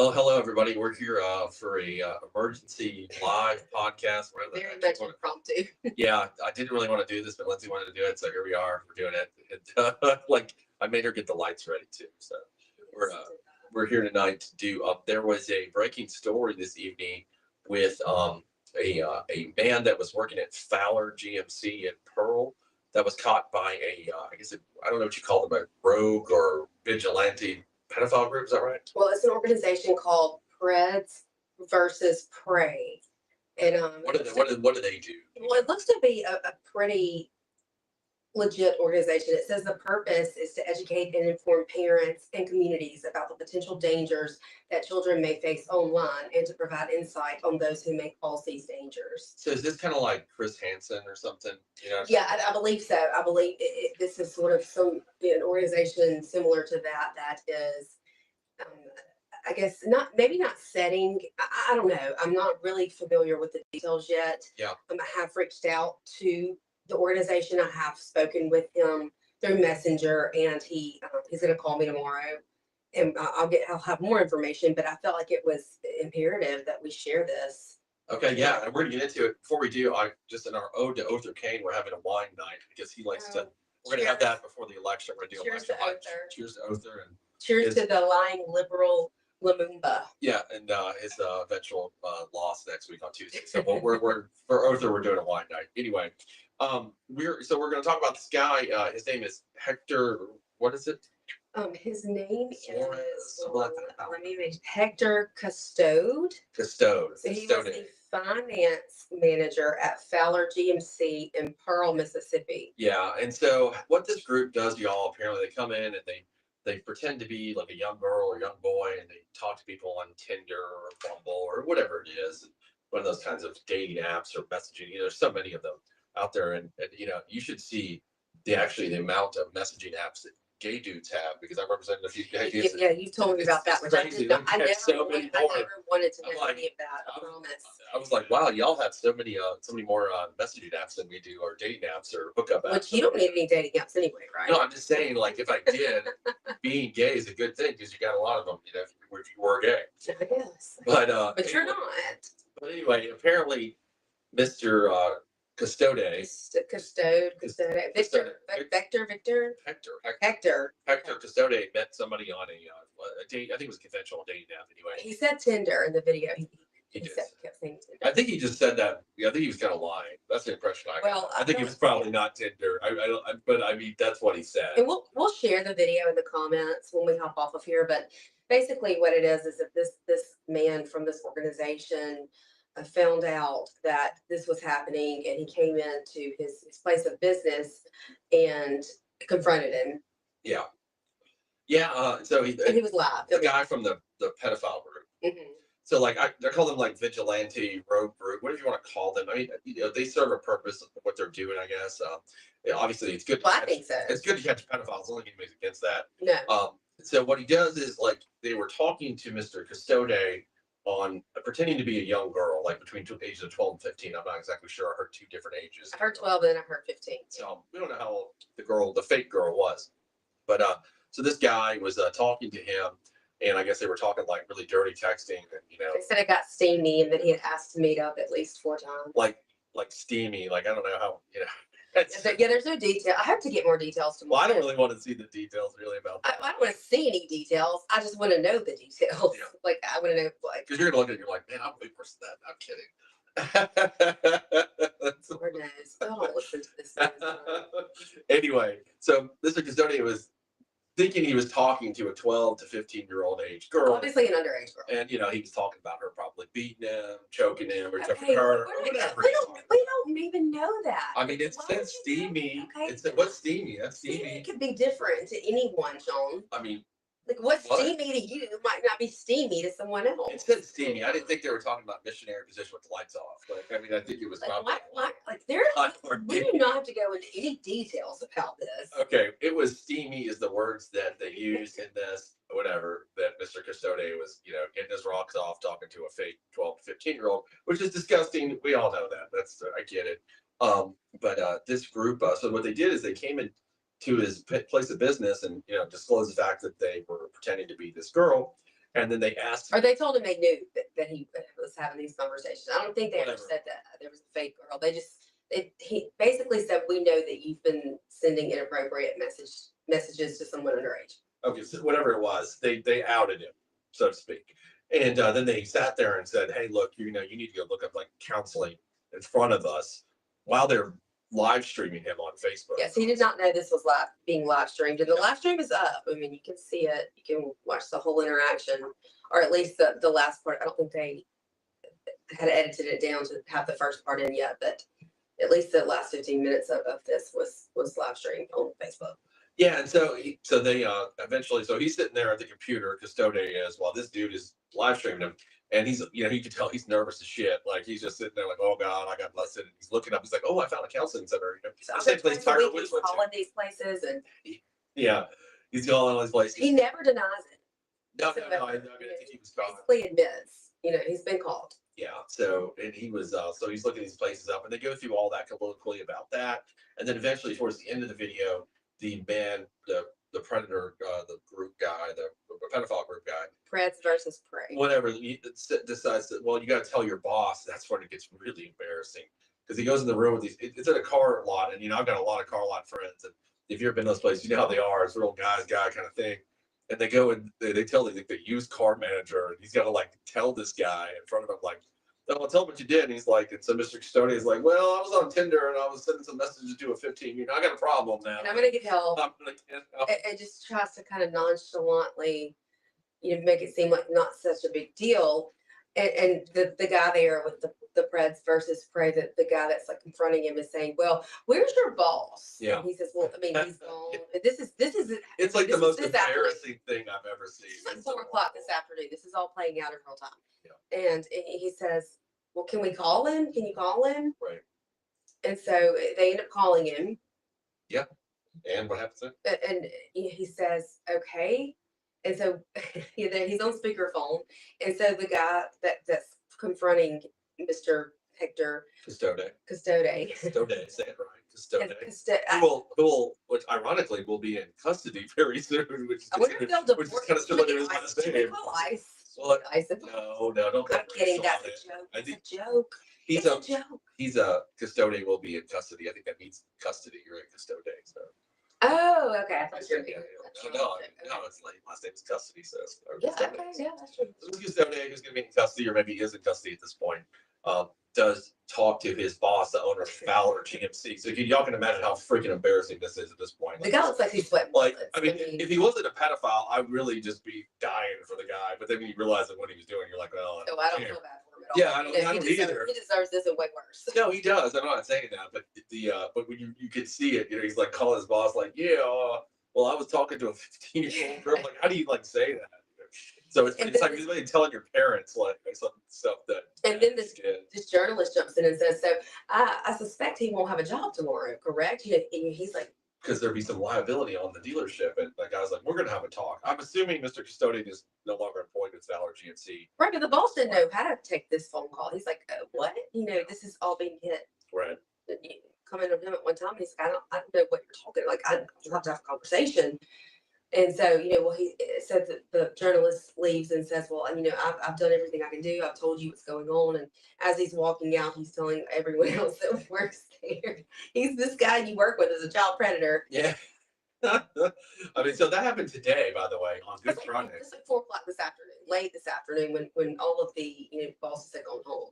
Well, hello everybody. We're here for a emergency live podcast. Very much impromptu. Yeah, I didn't really want to do this, but Lindsay wanted to do it, so here we are. We're doing it. Like I made her get the lights ready too. So we're uh, we're here tonight to do. There was a breaking story this evening with a man that was working at Fowler GMC in Pearl that was caught by I don't know what you call them, a rogue or vigilante pedophile group. Is that right? Well, it's an organization called Preds versus Prey. And What do they do? well, it looks to be a pretty legit organization. It says the purpose is to educate and inform parents and communities about the potential dangers that children may face online and to provide insight on those who may cause these dangers. So is this kind of like Chris Hansen or something? You know? Yeah, I believe so. I believe this is sort of an organization similar to that is, um, I guess maybe not setting. I don't know. I'm not really familiar with the details yet. Yeah. I have reached out to the organization. I have spoken with him through Messenger, and he's going to call me tomorrow, and I'll have more information. But I felt like it was imperative that we share this. Okay, yeah, and we're gonna get into it. Before we do, I just in our ode to Other Kane, we're having a wine night because he likes to. We're gonna have that before the election. We're gonna do Cheers election to wine. Other. Cheers to Other and Cheers to the lying liberal Lumumba. yeah, and his eventual loss next week on Tuesday. So we're for Other we're doing a wine night anyway. We're going to talk about this guy. His name is Hector. What is it? His name Flores, is something like that. let me make Hector Custode. Custode. So he was a finance manager at Fowler GMC in Pearl, Mississippi. Yeah, and so what this group does, y'all, apparently they come in and they pretend to be like a young girl or young boy, and they talk to people on Tinder or Bumble or whatever it is, one of those kinds of dating apps or messaging. There's so many of them out there, and you should see the amount of messaging apps that gay dudes have, because I represented a few gay dudes. Yeah, you told me about that. Crazy. I never wanted to know like, any of that. I promise. I was like, wow, y'all have so many more messaging apps than we do, or dating apps or hookup apps. Which you don't need any dating apps anyway, right? No, I'm just saying, like, if I did, being gay is a good thing because you got a lot of them, if you were gay. I guess. But But you're not. But anyway, apparently, Mr. Custode. Hector Custode met somebody on a date. I think it was a conventional dating app anyway. He said Tinder in the video. He did. kept saying Tinder. I think he just said that. Yeah, I think he was kind of lying. That's the impression I got. Well, I think it was probably not Tinder. But I mean, that's what he said. And we'll share the video in the comments when we hop off of here. But basically, what it is that this man from this organization found out that this was happening, and he came into his place of business and confronted him. Yeah. Yeah. So he was live. The guy from the pedophile group. Mm-hmm. So they're called them like vigilante rogue group, whatever you want to call them. I mean, they serve a purpose of what they're doing, I guess. Obviously, it's good. Well, I think so. It's good to catch pedophiles. Only anything against that. No. So what he does is, like, they were talking to Mr. Custode on pretending to be a young girl, like between ages of 12 and 15. I'm not exactly sure. I heard two different ages. I heard 12 and I heard 15. So we don't know how old the fake girl was. But so this guy was talking to him, and I guess they were talking like really dirty texting, and They said it got steamy, and that he had asked to meet up at least 4 times. Like steamy, like I don't know how Yeah, there's no detail. I have to get more details tomorrow. Well, I don't really want to see the details really about that. I don't want to see any details. I just want to know the details. Yeah. Like, I want to know, like. Because you're going to look at it, you're like, man, I'm way worse than that. I'm kidding. Lord knows. I don't listen to this. Anyway, so Mr. Custodian was thinking he was talking to a 12 to 15-year-old age girl. Obviously an underage girl. And, he was talking about her probably beating him, choking him, or choking Okay, her. we don't even know that. I mean, it said steamy. Okay. It said, what's steamy? That's steamy. Steamy could be different to anyone, Sean. I mean, like, what's steamy to you might not be steamy to someone else. It said steamy. I didn't think they were talking about missionary position with the lights off. Like, I mean, I think it was probably. We do not have to go into any details about this. Okay, it was steamy is the words that they used in this, whatever, that Mr. Custode was, getting his rocks off, talking to a fake 12 to 15-year-old, which is disgusting. We all know that. I get it. But this group, so what they did is they came in to his place of business and disclosed the fact that they were pretending to be this girl, And then they asked Or they told him they knew that he was having these conversations. I don't think they ever Whatever. said that there was a fake girl. They just, he basically said, we know that you've been sending inappropriate messages to someone underage. okay, so whatever it was, they outed him, so to speak. And then they sat there and said, "Hey, look, you need to go look up like counseling in front of us," while they're live streaming him on Facebook. Yes, he did not know this was being live streamed, and the live stream is up. I mean, you can see it. You can watch the whole interaction, or at least the last part. I don't think they had edited it down to have the first part in yet, but at least the last 15 minutes of this was live streamed on Facebook. Yeah, and so they eventually, so he's sitting there at the computer, Custode is, while this dude is live streaming him, and he's, you can tell he's nervous as shit. Like he's just sitting there like, oh God, I got busted. And he's looking up, he's like, oh, I found a counseling center. So same place Tiger Woods went to. Calling these places, and yeah, he's calling all these places. He never denies it. No, I think he was called. Basically admits, he's been called. Yeah, so and he was so he's looking these places up, and they go through all that colloquially about that, and then eventually towards the end of the video, the predator, the group guy, the pedophile group guy, Preds versus prey, whatever, he decides that, well, you got to tell your boss. That's when it gets really embarrassing, because he goes in the room with these. It's in a car lot, and I've got a lot of car lot friends, and if you've ever been to those places, you know how they are. It's a real guy kind of thing. And they go and they tell the used car manager, and he's got to like tell this guy in front of him, like, "Oh, tell him what you did." And he's like, and so Mr. Custodian is like, "Well, I was on Tinder and I was sending some messages to a 15. I got a problem now. And I'm gonna get help." I'm gonna get help. It just tries to kind of nonchalantly, make it seem like not such a big deal. And the guy there with the Preds versus prey, the guy that's like confronting him is saying, "Well, where's your boss?" Yeah. And he says, "Well, I mean, he's gone." Yeah. This is It's like the most embarrassing thing I've ever seen. It's like 4:00 this afternoon. This is all playing out in real time. Yeah. And he says, "Well, can we call him? Can you call him?" Right. And so they end up calling him. Yeah. And what happens then? And he says, "Okay." And so he's on speakerphone. And so the guy that's confronting Mr. Hector Custode, say it right. Custode. Which ironically will be in custody very soon. Which is kind of similar to his last name. Well, no, don't. I'm kidding. That's a joke. It's a joke. It's a joke. He's a Custode will be in custody. I think that means custody. You're in Custode, so. Oh, okay. I thought you were no, it's like last name is custody, so. Yeah, okay, yeah, that's true. Custode, who's going to be in custody, or maybe is in custody at this point, does talk to his boss, the owner of Fowler GMC. So y'all can imagine how freaking embarrassing this is at this point. The guy looks like he's sweating. Like, I mean, if he wasn't a pedophile, I'd really just be dying for the guy. But then when you realize that what he was doing, you're like, well, I don't feel bad for him at all. Yeah, I don't either. He deserves this and way worse. No, he does. I'm not saying that, but but when you can see it, he's like calling his boss, like, yeah, well, I was talking to a 15-year-old girl. Like, how do you like say that? So it's like he's really telling your parents like some stuff that. And then this journalist jumps in and says, "So I suspect he won't have a job tomorrow, correct?" He's like, because there'd be some liability on the dealership, and the guy's like, "We're gonna have a talk." I'm assuming Mr. Custodian is no longer employed with Fowler GMC. Right, but the boss didn't know how to take this phone call. He's like, "What? This is all being hit." Right. Coming to him at one time, he's like, I don't know what you're talking. Like, I'll have to have a conversation. And so, he said that the journalist leaves and says, "Well, I've done everything I can do. I've told you what's going on." And as he's walking out, he's telling everyone else that works there, he's this guy you work with as a child predator. Yeah. I mean, so that happened today, by the way, on Good Friday. It's like 4:00 this afternoon, late this afternoon, when all of the bosses had gone home.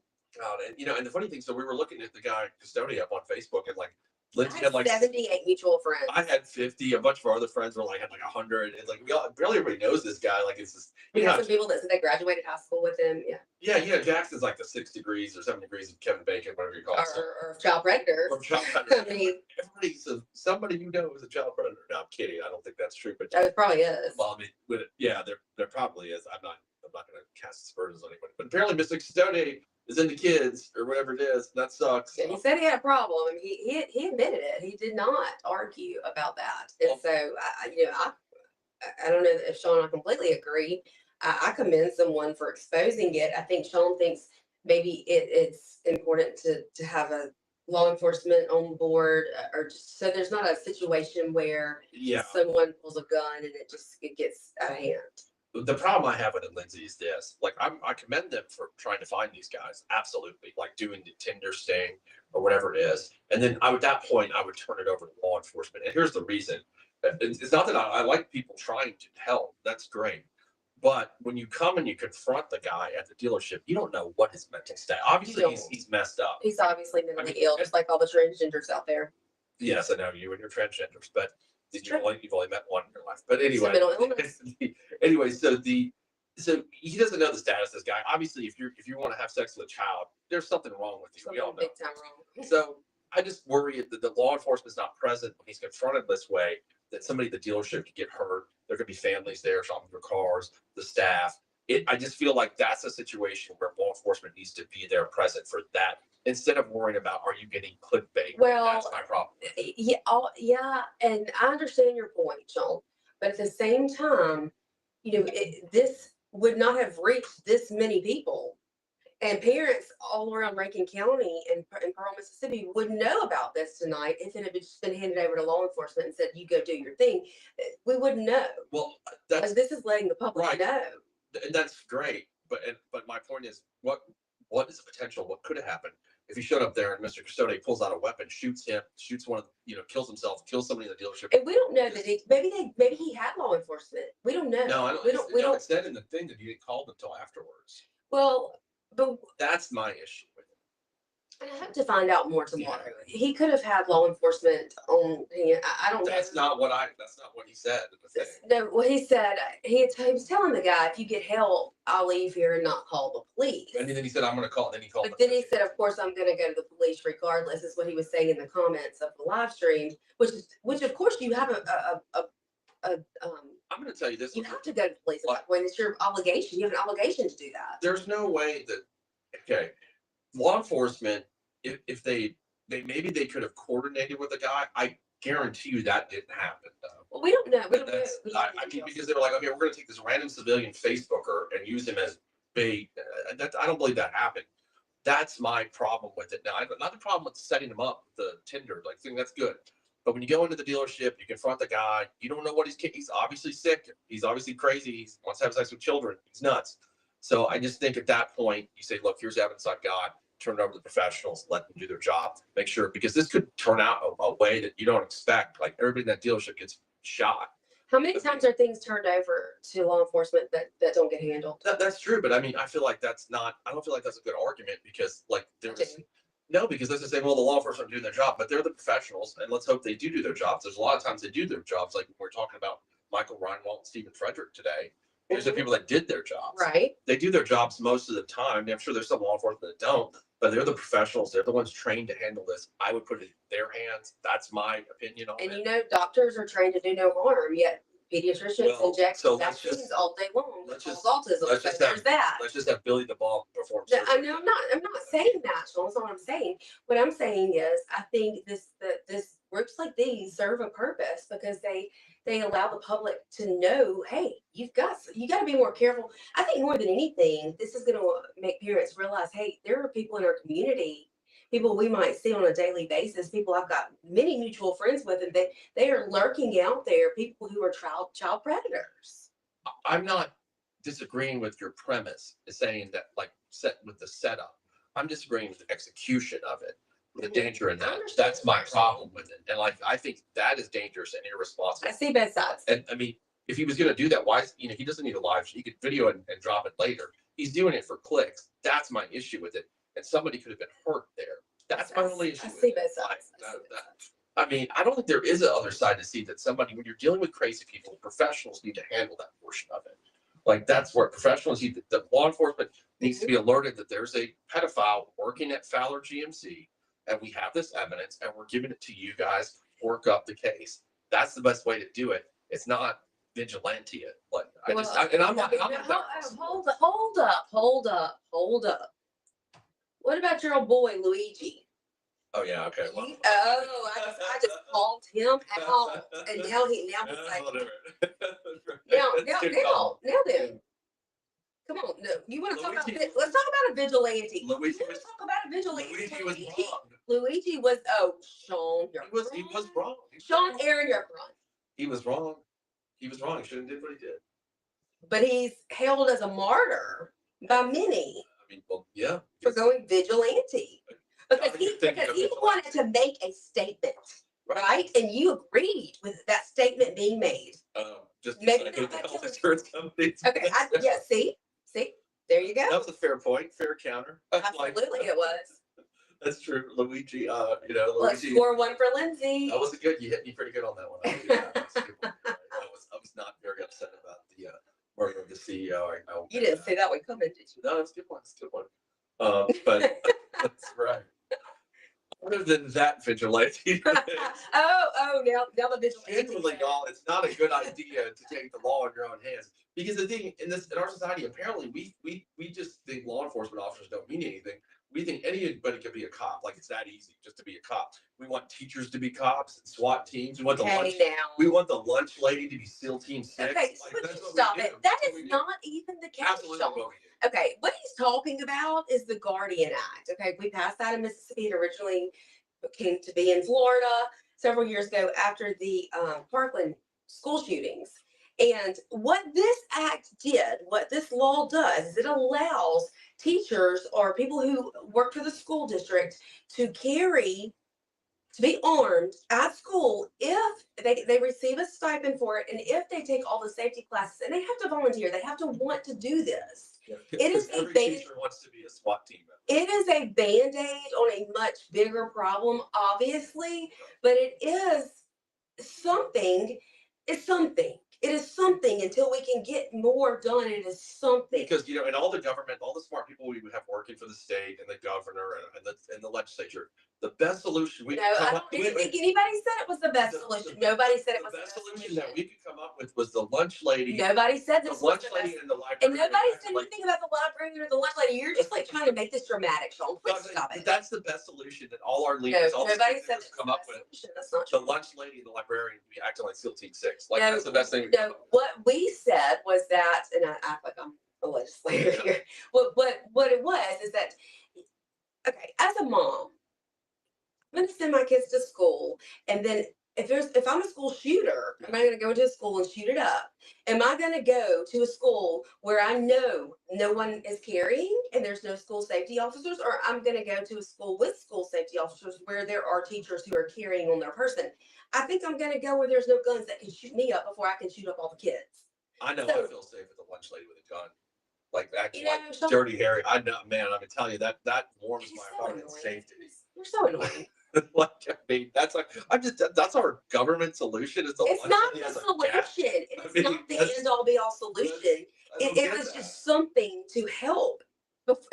And the funny thing, so we were looking at the guy Custodian up on Facebook, and like Lindsay had like 78 mutual friends. I had 50. A bunch of our other friends had like 100. It's like barely everybody knows this guy. Like it's just we have some people that said they graduated high school with him. Yeah. Yeah. Jackson's like the 6 degrees or 7 degrees of Kevin Bacon, whatever you call it. Or child predator. Or child predator. I mean, somebody is a child predator. No, I'm kidding. I don't think that's true. But it probably is. Well, I mean, there probably is. I'm not going to cast aspersions on anybody. But apparently, Mr. Custodian is into kids or whatever it is. That sucks. Yeah, he said he had a problem. I mean, he admitted it. He did not argue about that. And so, I don't know if Sean and I completely agree. I commend someone for exposing it. I think Sean thinks maybe it's important to have a law enforcement on board, or just so there's not a situation where someone pulls a gun and it gets out of hand. the problem I have with it, Lindsay, is this. Like, I commend them for trying to find these guys. Absolutely. Like doing the Tinder sting or whatever it is. And then at that point, I would turn it over to law enforcement. And here's the reason. It's not that I like people trying to help. That's great. But when you come and you confront the guy at the dealership, you don't know what his mental state. Obviously, he's messed up. He's obviously mentally ill, just like all the transgenders out there. Yes, I know you and your transgenders, but It's you've only met one in your life. But It's a anyway, mental illness. anyway, so he doesn't know the status of this guy. Obviously, if you want to have sex with a child, there's something wrong with you. We all know. Big time wrong. So I just worry that the law enforcement's not present when he's confronted this way, that somebody at the dealership could get hurt. There could be families there shopping for cars, the staff. I just feel like that's a situation where law enforcement needs to be there present for that instead of worrying about, are you getting clickbait? Well, that's my problem. Yeah, yeah, and I understand your point, Sean. But at the same time, this would not have reached this many people. And parents all around Rankin County and Pearl, Mississippi would know about this tonight if it had just been handed over to law enforcement and said, you go do your thing. We wouldn't know. Well, this is letting the public right. know. And that's great. But my point is, what is the potential? What could have happened if he showed up there and Mr. Custode pulls out a weapon, shoots one of, kills himself, kills somebody in the dealership? And we don't know that maybe he had law enforcement. We don't know. No, I don't. We don't. It said in the thing that he didn't call them until afterwards. Well, but that's my issue with it. And I hope to find out more tomorrow. Yeah. He could have had law enforcement on. I don't know. That's not what he said. No, what he said, he was telling the guy, if you get help, I'll leave here and not call the police. And then he said, I'm going to call. Then he called. But then he said, of course, I'm going to go to the police regardless. Is what he was saying in the comments of the live stream. Which of course you have I'm going to tell you this. You have to go to the police at that point. It's your obligation. You have an obligation to do that. There's no way that. Okay, law enforcement, if they maybe they could have coordinated with the guy. I guarantee you that didn't happen though. Well, we don't know. I mean, because they were like, okay, we're going to take this random civilian Facebooker and use him as bait. I don't believe that happened. That's my problem with it. Now, not the problem with setting him up, the Tinder, like thing. That's good. But when you go into the dealership, you confront the guy. You don't know what he's obviously sick. He's obviously crazy. He wants to have sex with children. He's nuts. So I just think at that point, you say, look, here's evidence I've got. Turn it over to the professionals. Let them do their job. Make sure, because this could turn out a way that you don't expect. Like everybody in that dealership gets shot. How many times are things turned over to law enforcement that don't get handled? That's true. But I mean, I feel like I don't feel like that's a good argument because like because let's just say, well, the law enforcement are doing their job, but they're the professionals, and let's hope they do their jobs. There's a lot of times they do their jobs, like we're talking about Michael Reinwald and Stephen Frederick today. These are people that did their jobs. Right. They do their jobs most of the time. I'm sure there's some law enforcement that don't, but they're the professionals. They're the ones trained to handle this. I would put it in their hands. That's my opinion on it. And doctors are trained to do no harm, yet pediatricians inject vaccines all day long. Let's just have Billy the Ball perform. No, I'm not saying that, Sean. That's not what I'm saying. What I'm saying is, I think this groups like these serve a purpose because they allow the public to know, hey, you got to be more careful. I think more than anything, this is going to make parents realize, hey, there are people in our community, people we might see on a daily basis, people I've got many mutual friends with, and they are lurking out there, people who are child predators. I'm not disagreeing with your premise, saying that like set with the setup. I'm disagreeing with the execution of it. The danger in that. That's my problem with it. And like, I think that is dangerous and irresponsible. I see both sides. And I mean, if he was going to do that, why, he doesn't need a live, he could video and drop it later. He's doing it for clicks. That's my issue with it. And somebody could have been hurt there. That's my only issue. I see both sides. I mean, I don't think there is a other side to see that somebody, when you're dealing with crazy people, professionals need to handle that portion of it. Like that's where professionals need, the law enforcement needs to be alerted that there's a pedophile working at Fowler GMC. And we have this evidence, and we're giving it to you guys. Work up the case. That's the best way to do it. It's not vigilante. Like I'm not. Hold up. What about your old boy Luigi? Oh yeah, okay. Well. I just called him out, and now he's like, now then. Come on, no. You want to talk about? Let's talk about a vigilante. Luigi was wrong. Luigi was Sean. He was wrong. Sean, Aaron, you're wrong. He was wrong. He shouldn't have did what he did. but he's held as a martyr by many I mean, well, yeah. for going vigilante because he Vigilante. wanted to make a statement, right? And you agreed with that statement being made. Just Maybe like not the that health killer. insurance companies. Okay, yeah, see, there you go. That was a fair point, fair counter. Absolutely, it was. That's true, Luigi. Let's Luigi. score one for Lindsay. That was a good. You hit me pretty good on that one. I'll give you that. That's a good one. Right. I was not very upset about the murder of the CEO. You didn't say that one coming, did you? No, it's a good one. It's a good one. But that's right. Other than that, vigilante. Now the vigilante. Genuinely, y'all, it's not a good idea to take the law in your own hands. Because the thing in our society, apparently, we just think law enforcement officers don't mean anything. We think anybody can be a cop, like it's that easy just to be a cop. We want teachers to be cops and SWAT teams. We want we want the lunch lady to be SEAL Team 6. Okay, stop it. That is not even the case. Absolutely what we do. Okay, what he's talking about is the Guardian Act. Okay, we passed that in Mississippi. It originally came to be in Florida several years ago after the Parkland school shootings. And what this act did, what this law does, is it allows teachers or people who work for the school district to be armed at school if they receive a stipend for it and if they take all the safety classes, and they have to volunteer, they have to want to do this. Yeah, it is every teacher wants to be a SWAT team member. It is a band-aid on a much bigger problem, obviously, but it is something. It's something. It is something until we can get more done. It is something. Because, and all the government, all the smart people we have working for the state and the governor and the legislature, the best solution we I don't think anybody said it was the best solution. Nobody said it was the best solution that we could come up with was the lunch lady. Nobody said this. The lunch lady in the library. And nobody said anything about the library or the lunch lady. You're just like trying to make this dramatic, Sean. Please stop it. That's the best solution that all our leaders, all nobody said come up with. That's not true. The lunch lady and the librarian be acting like SEAL Team 6. Like that's the best thing. No, what we said was that, and I act like I'm a legislator here. What it was is that, okay, as a mom, I'm going to send my kids to school, and then if I'm a school shooter, am I going to go into a school and shoot it up? Am I going to go to a school where I know no one is carrying and there's no school safety officers, or I'm going to go to a school with school safety officers where there are teachers who are carrying on their person? I think I'm going to go where there's no guns that can shoot me up before I can shoot up all the kids. I know. I feel safe with the lunch lady with a gun. Like acting like Dirty Harry. I know, man. I'm telling you that warms my heart and safety. You're so annoying. Like, I mean, that's our government solution. It's not the solution. It's not the end all be all solution. It was just something to help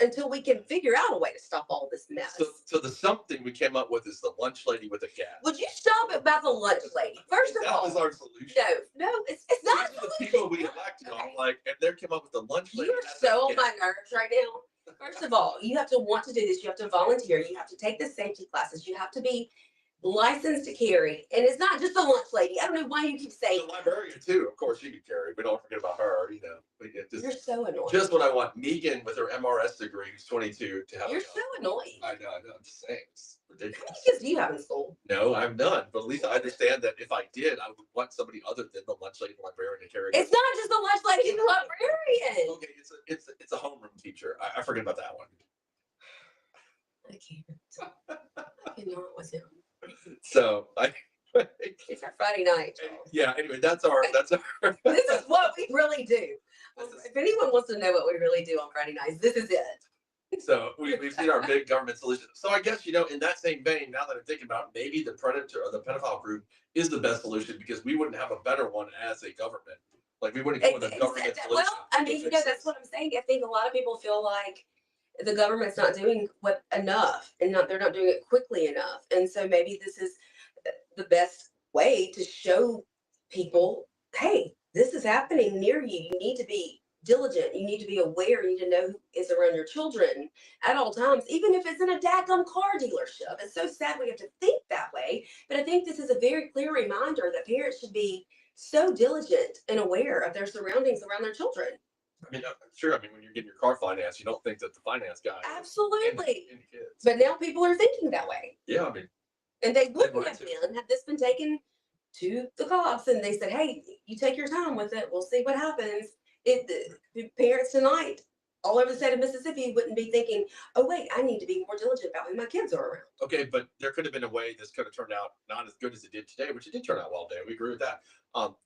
until we can figure out a way to stop all this mess. So the something we came up with is the lunch lady with a gas. Would you stop about the lunch lady? First of all, that was our solution. No, it's not a solution. The people we elected, and they came up with the lunch lady. You are so on my nerves right now. First of all, you have to want to do this. You have to volunteer. You have to take the safety classes. You have to be licensed to carry. And it's not just a lunch lady. I don't know why you keep saying. The librarian too. Of course, she could carry. We don't forget about her. But you're so annoying. Just what I want. Megan with her MRS degree, who's 22, to have. You're so annoying. I know. I'm just saying. It's ridiculous. How many kids do you have in school? No, I'm none. But at least I understand that if I did, I would want somebody other than the lunch lady and librarian to carry. It's not just the lunch lady and the librarian. Okay, it's a homeroom teacher. I forget about that one. I can't. I cannot with him. So it's our Friday night. Yeah. Anyway, that's our. This is what we really do. If anyone wants to know what we really do on Friday nights, this is it. So we've seen our big government solution. So I guess, in that same vein, now that I'm thinking about it, maybe the predator or the pedophile group is the best solution because we wouldn't have a better one as a government. Like we wouldn't come with a government solution. Well, I mean, that's what I'm saying. I think a lot of people feel like the government's not doing enough, and they're not doing it quickly enough. And so maybe this is the best way to show people, hey, this is happening near you. You need to be diligent. You need to be aware. You need to know who is around your children at all times, even if it's in a daggum car dealership. It's so sad we have to think that way. But I think this is a very clear reminder that parents should be so diligent and aware of their surroundings around their children. I mean, sure. I mean, when you're getting your car financed, you don't think that the finance guy. Absolutely. In kids. But now people are thinking that way. Yeah, I mean. And they wouldn't have been had this been taken to the cops and they said, hey, you take your time with it. We'll see what happens. the parents tonight all over the state of Mississippi wouldn't be thinking, oh wait, I need to be more diligent about who my kids are around. Okay, but there could have been a way this could have turned out not as good as it did today, which it did turn out well today. We agree with that.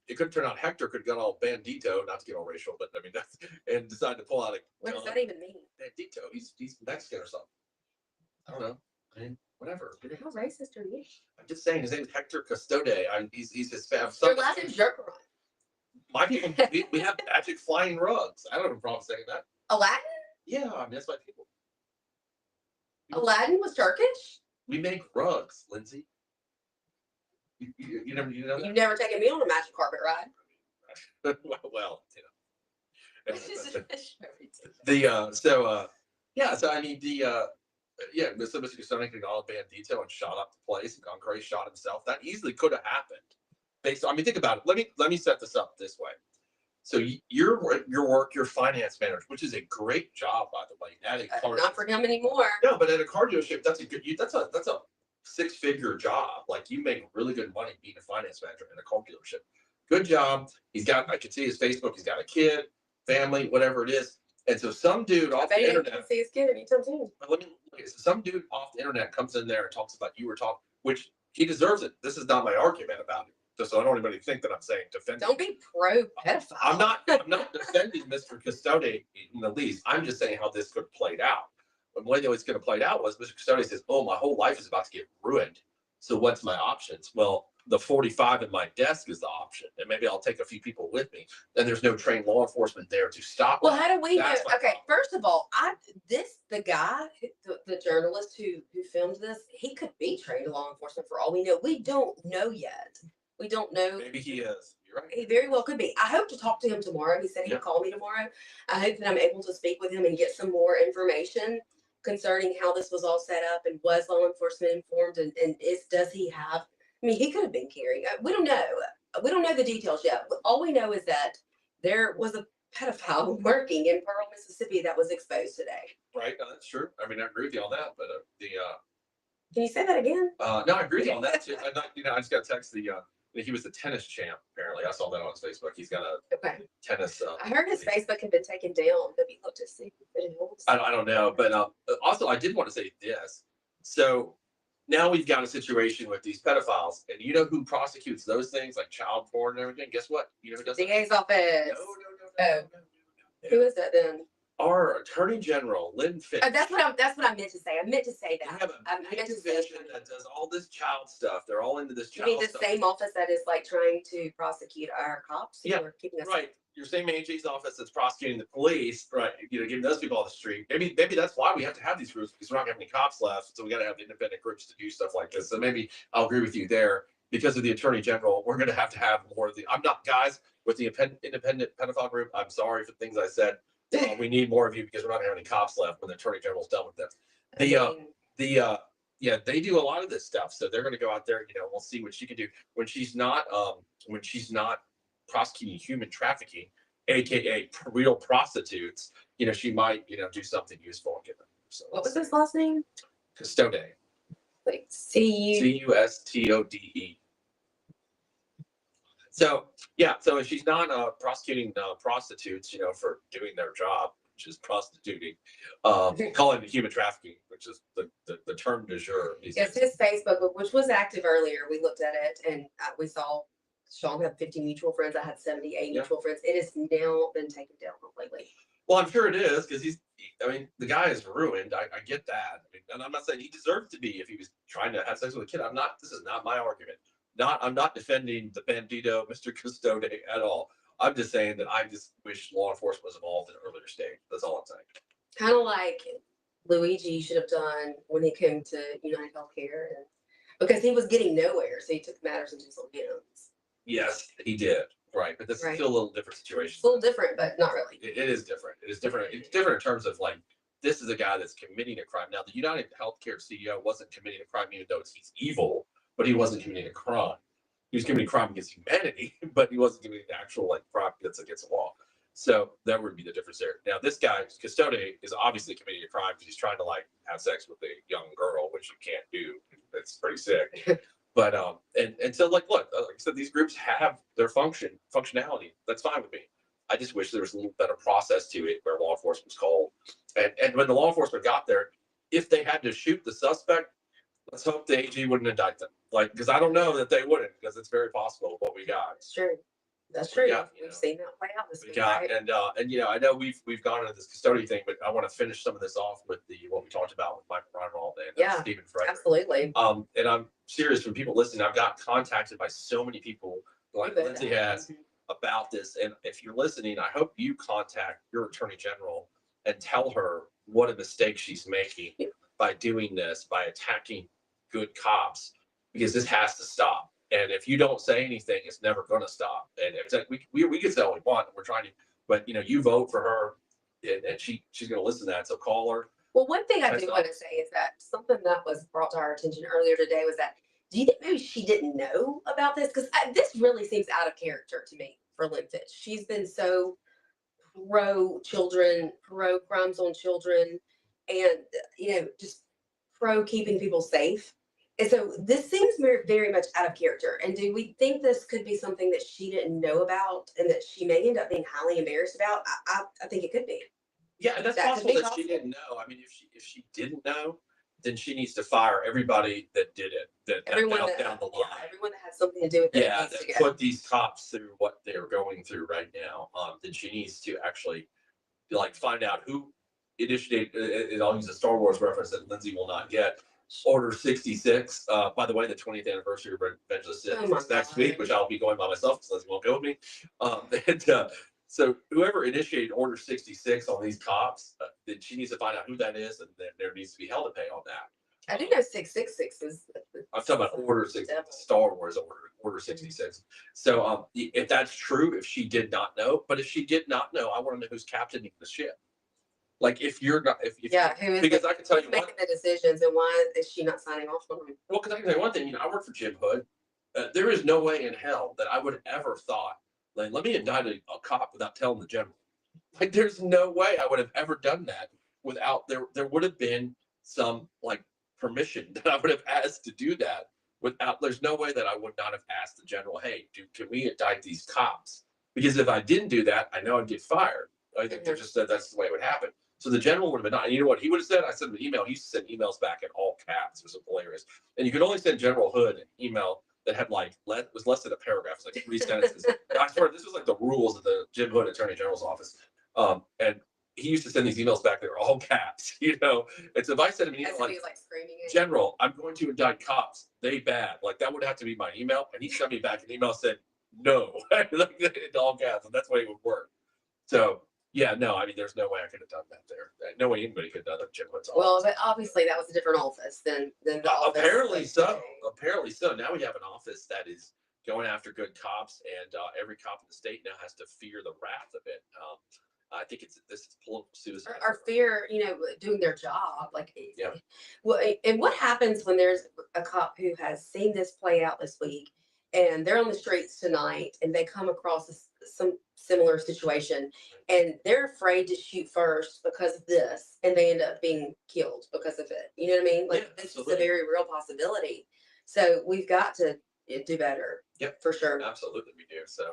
It could have turned out Hector could have gone all bandito, not to get all racial, but I mean that's and decided to pull out a What does that even mean? bandito. He's Mexican or something. I don't know. I mean, whatever. How racist are you? I'm just saying his name is Hector Custode. He's his family. Your last name's Jerkaron. My people, we have magic flying rugs. I don't have a problem saying that. Aladdin? Yeah, I mean that's my people. Aladdin was Turkish? We make rugs, Lindsay. You know that? You've never taken me on a magic carpet ride. Well, you know. So I mean so Mr. Custodian could all bandito and shot up the place and gone crazy, shot himself. That easily could have happened. Think about it. Let me set this up this way. So your work, your finance manager, which is a great job, by the way, at a car. Not for him anymore. No, but at a car dealership, that's a 6-figure job. Like you make really good money being a finance manager in a car dealership. Good job. I could see his Facebook. He's got a kid, family, whatever it is. And so some dude off the internet. I can see his kid anytime soon. So some dude off the internet comes in there and talks about you were talking, which he deserves it. This is not my argument about it. Just so I don't want anybody to think that I'm saying defend. Don't be pro pedophile. I'm not defending Mr. Custode in the least. I'm just saying how this could have played out. And one of the ways it could have played out was Mr. Custode says, "Oh, my whole life is about to get ruined. So what's my options?" Well, the 45 in my desk is the option, and maybe I'll take a few people with me. And there's no trained law enforcement there to stop. Well, how do we know? That's my Okay, problem. first of all, the guy, the journalist who filmed this, he could be trained law enforcement for all we know. We don't know yet. We don't know. Maybe he is. You're right. He very well could be. I hope to talk to him tomorrow. He said he'd call me tomorrow. I hope that I'm able to speak with him and get some more information concerning how this was all set up and was law enforcement informed and does he have, I mean, he could have been carrying. We don't know. We don't know the details yet. All we know is that there was a pedophile working in Pearl, Mississippi that was exposed today. Right. No, that's true. I mean, I agree with you on that. But Can you say that again? no, I agree with you on that too. I just got a text he was a tennis champ. Apparently, I saw that on his Facebook. He's got a tennis. I heard his Facebook had been taken down. Maybe he looked to see if it holds. I don't know, but also I did want to say this. So now we've got a situation with these pedophiles, and you know who prosecutes those things like child porn and everything? Guess what? You know who does that? DA's office. No. Who is that then? Our Attorney General, Lynn Fitch. Oh, that's what I meant to say. I meant to say They that. have a I big meant to say division that does all this child stuff. They're all into this You child mean the stuff. same office that is like trying to prosecute our cops? Yeah, Or keeping us right. Your same AG's office that's prosecuting the police, right? Giving those people on the street. Maybe that's why we have to have these groups because we're not going to have any cops left. So we got to have independent groups to do stuff like this. So maybe I'll agree with you there. Because of the Attorney General, we're going to have more of the. I'm not guys with the independent pedophile group. I'm sorry for things I said. We need more of you because we're not going to have any cops left when the Attorney General's done with this. They do a lot of this stuff. So they're going to go out there. We'll see what she can do when she's not prosecuting human trafficking, aka real prostitutes. She might do something useful and get them. So What was his last name? Custode. Like Custode. So if she's not prosecuting prostitutes, for doing their job, which is prostituting, calling it human trafficking, which is the term du jour. Yes, his Facebook, which was active earlier. We looked at it and we saw Sean had 50 mutual friends. I had 78 mutual friends. It has now been taken down completely. Well, I'm sure it is because the guy is ruined. I get that. And I'm not saying he deserved to be if he was trying to have sex with a kid. This is not my argument. I'm not defending the bandito, Mr. Custode at all. I'm just saying that I just wish law enforcement was involved in an earlier stage. That's all I'm saying. Kind of like Luigi should have done when he came to United Healthcare, because he was getting nowhere, so he took matters into his own hands. Yes, he did. Right, but this is still a little different situation. It's a little different, but not really. It is different. It is different. It's different in terms of this is a guy that's committing a crime. Now, the United Healthcare CEO wasn't committing a crime, even though he's evil, but he wasn't committing a crime. He was committing a crime against humanity, but he wasn't committing the actual crime that's against the law. So that would be the difference there. Now, this guy, Custode, is obviously committing a crime because he's trying to have sex with a young girl, which you can't do. It's pretty sick. But so look, like I said, these groups have their functionality. That's fine with me. I just wish there was a little better process to it where law enforcement was called. And when the law enforcement got there, if they had to shoot the suspect, let's hope the AG wouldn't indict them. Like, because I don't know that they wouldn't, because it's very possible what we got. That's true. That's true. We've seen that play out this We week, got, right? and I know we've gone into this custodian thing, but I want to finish some of this off with what we talked about with Michael Reinwald and Stephen Frederick. Absolutely. And I'm serious when people listen. I've got contacted by so many people like Lindsay has about this. And if you're listening, I hope you contact your attorney general and tell her what a mistake she's making by doing this, by attacking good cops, because this has to stop. And if you don't say anything, it's never going to stop. And it's like we can say all we want. We're trying to, but you vote for her, and she's going to listen to that. So call her. Well, one thing I do want to say is that something that was brought to our attention earlier today was that, do you think maybe she didn't know about this? Because this really seems out of character to me for Lynn Fitch. She's been so pro children, pro crimes on children, and just pro keeping people safe. And so this seems very, very much out of character. And do we think this could be something that she didn't know about and that she may end up being highly embarrassed about? I think it could be. Yeah, that's possible that she didn't know. I mean, if she didn't know, then she needs to fire everybody that did it. Everyone down the line. Yeah, everyone that had something to do with it. Yeah, that put these cops through what they're going through right now. Then she needs to actually find out who initiated. And I'll use a Star Wars reference that Lindsay will not get. Order 66. By the way, the 20th anniversary of Revenge of the Sith is next week, which I'll be going by myself because Lindsay won't go with me. So whoever initiated Order 66 on these cops, then she needs to find out who that is, and then there needs to be hell to pay on that. I do know 666 is. I'm talking about Order 66, Star Wars Order 66. So if that's true, if she did not know, but if she did not know, I want to know who's captaining the ship. Like if you're not, who is because I can tell you making the decisions, and why is she not signing off on them? Well, because I can tell you one thing. I work for Jim Hood. There is no way in hell that I would have ever thought, let me indict a cop without telling the general. Like, there's no way I would have ever done that without there would have been some permission that I would have asked to do that without. There's no way that I would not have asked the general, hey, can we indict these cops? Because if I didn't do that, I know I'd get fired. I think they're just that's the way it would happen. So the general would have been, and you know what he would have said? I sent him an email. He used to send emails back in all caps. It was hilarious. And you could only send General Hood an email that had was less than a paragraph. It was 3 sentences. I swear, this was the rules of the Jim Hood Attorney General's office. And he used to send these emails back. They were all caps, And so if I sent him an email screaming General, I'm going to indict cops. They bad. That would have to be my email. And he sent me back an email that said, no, in all caps. And that's the way it would work. So, yeah, no, I mean, there's no way I could have done that there. No way anybody could have done that. Jim Hood's office. Well, but obviously that was a different office than the office. Apparently so. Apparently so. Now we have an office that is going after good cops, and every cop in the state now has to fear the wrath of it. I think this is political suicide. Or fear, doing their job. Well, and what happens when there's a cop who has seen this play out this week, and they're on the streets tonight, and they come across some similar situation, and they're afraid to shoot first because of this, and they end up being killed because of it. You know what I mean? This is a very real possibility. So we've got to do better. Yep, for sure. Absolutely, we do. So,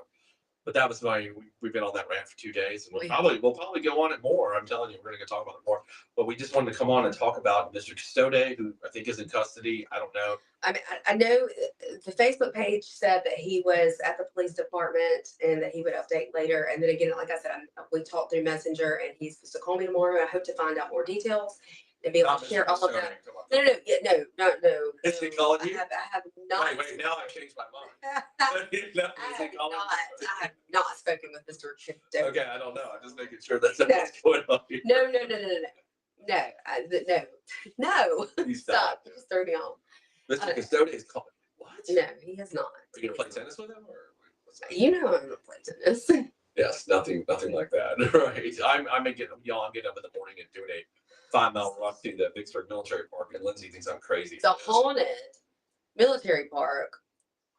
but that was we've been on that rant for 2 days, and we'll probably go on it more. I'm telling you, we're going to talk about it more. But we just wanted to come on and talk about Mr. Custode, who I think is in custody. I don't know. I mean, I know the Facebook page said that he was at the police department and that he would update later. And then again, like I said, we talked through Messenger, and he's supposed to call me tomorrow. I hope to find out more details and be able to share all of that. No. Is he calling you? I have not. Wait, now I've changed my mind. I have not spoken with Mr. Custode. Okay, I don't know. I'm just making sure that's what's going on here. No. Stop. You just threw me off. Mr. Custode is calling. What? No, he has not. Are you gonna play tennis with him, or I'm gonna play tennis. Yes, nothing like that. Right. I'm getting up in the morning and doing a 5-mile run through the Vicksburg Military Park, and Lindsay thinks I'm crazy. It's a haunted military park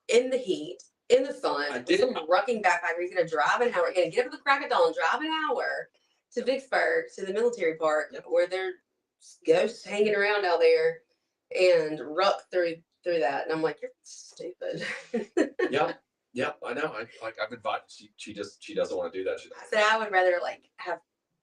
in the heat, in the sun. Some rucking backpacker. He's gonna drive an hour. He's gonna get up at the crack of dawn, drive an hour to Vicksburg to the military park, where there's ghosts hanging around out there, and ruck through that. And I'm like, you're stupid. Yeah. Yeah, I know. I've invited. She doesn't want to do that. I said I would rather like have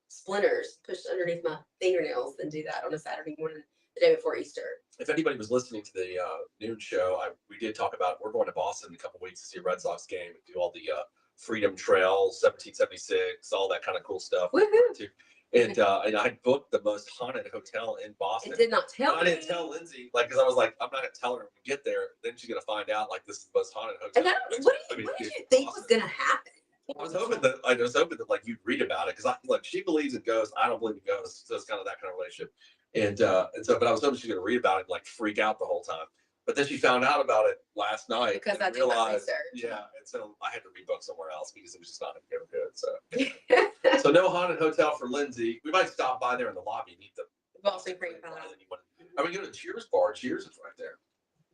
splinters pushed underneath my fingernails than do that on a Saturday morning the day before Easter. If anybody was listening to the noon show, we did talk about we're going to Boston in a couple weeks to see a Red Sox game and do all the Freedom Trail, 1776, all that kind of cool stuff. Woohoo! And I had booked the most haunted hotel in Boston. It did not tell me. I didn't tell Lindsay, like, because I was like, I'm not gonna tell her when we get there. Then she's gonna find out like this is the most haunted hotel. And what did you think was gonna happen? I was hoping that like you'd read about it because she believes in ghosts. I don't believe in ghosts, so it's kind of that kind of relationship. And so, but I was hoping she was gonna read about it and like freak out the whole time. But then she found out about it last night Because I and did my realized, research. yeah, and so I had to rebook somewhere else because it was just not gonna go good. So, so no haunted hotel for Lindsay. We might stop by there in the lobby and eat the Boston cream pie. I mean, go to the Cheers bar. Cheers is right there.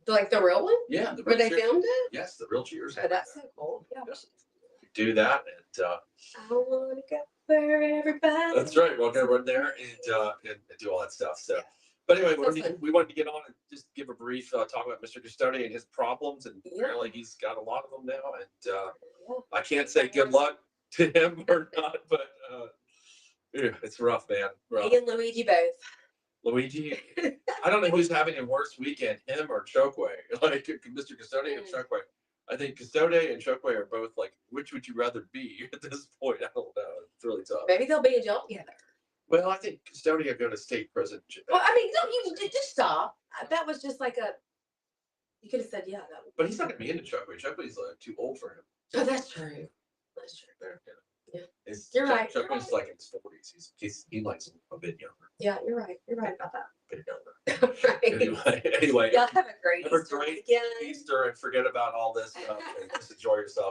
Like the real one? Yeah, the Where real they Cheers. filmed it? Yes, the real Cheers. Oh, that's so cool. Yeah. Do that and. I want to go where everybody. That's right. We'll go run there and do all that stuff. So, but anyway, we wanted to get on and just give a brief talk about Mr. Custode and his problems, and apparently he's got a lot of them now. And I can't say good luck to him or not, but yeah, it's rough, man. Rough. Me and Luigi both. Luigi, I don't know who's having a worse weekend, him or Chokwe. Like Mr. Custode and Chokwe. I think Custode and Chokwe are both like, which would you rather be at this point? I don't know. It's really tough. Maybe they'll be in jail together. Well, I think Custode will go to state prison. Well, I mean, don't you just stop. That was just like you could have said, yeah. That But he's not going to be into Chokwe. Chokwe's like too old for him. Oh, that's true. That's true. Yeah. You're right. Chokwe's like in his 40s. He likes him a bit younger. Yeah, you're right. You're right about that. A bit younger. Right. Anyway, Y'all have a great have a Easter great weekend. Easter and forget about all this stuff and just enjoy yourself.